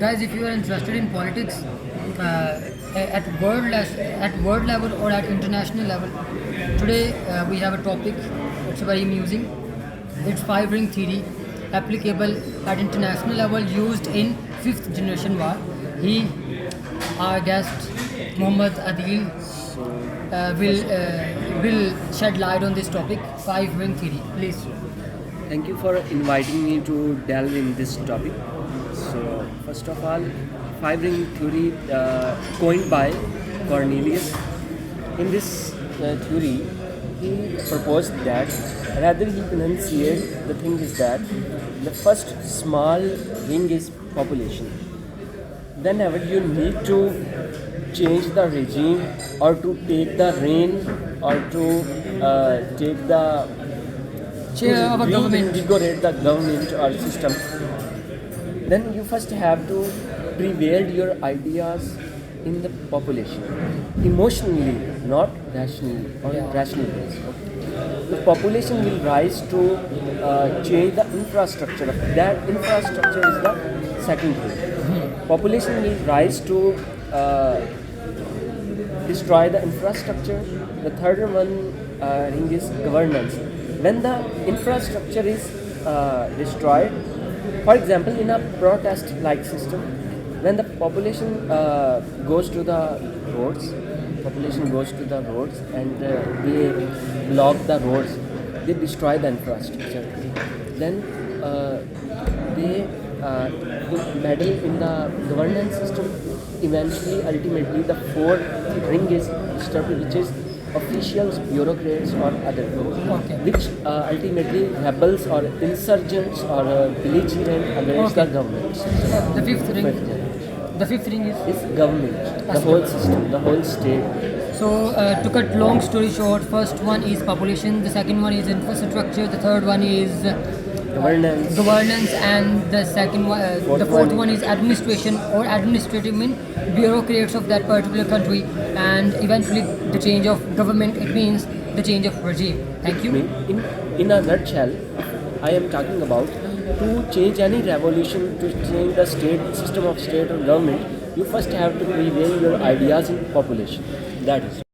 Guys, if you are interested in politics at world level or at international level, today we have a topic. It's very amusing. It's five ring theory, applicable at international level, used in fifth generation war. He, our guest, Muhammad Adil, will shed light on this topic. Five ring theory, please. Thank you for inviting me to delve in this topic. So, first of all, five ring theory coined by Cornelius. In this theory, he proposed that rather he enunciate the thing is that the first small ring is population. Whenever you need to change the regime or to take the reign or to take the Chair of a government. reinvigorate the government or system, then you first have to prevail your ideas in the population, emotionally, not rationally or rational ways. Okay? The population will rise to change the infrastructure. That infrastructure is the second thing. Population will rise to destroy the infrastructure. The third one ring is governance. When the infrastructure is destroyed, for example, in a protest-like system, when the population goes to the roads, and they block the roads, they destroy the infrastructure. Then they meddle in the governance system. Eventually, ultimately, the fourth ring is disturbed, which is officials, bureaucrats, or other groups, which ultimately rebels or insurgents or belligerent against the government. The fifth ring. The fifth ring is. Is government, the whole system, the whole state. So, to cut long story short, first one is population, the second one is infrastructure, the third one is Governance, and the second one, the fourth one is administration or administrative mean bureaucrats of that particular country, and eventually the change of government. It means the change of regime. Thank you. In a nutshell, I am talking about to change any revolution, to change the state system of state or government, you first have to prevail your ideas in population. That is.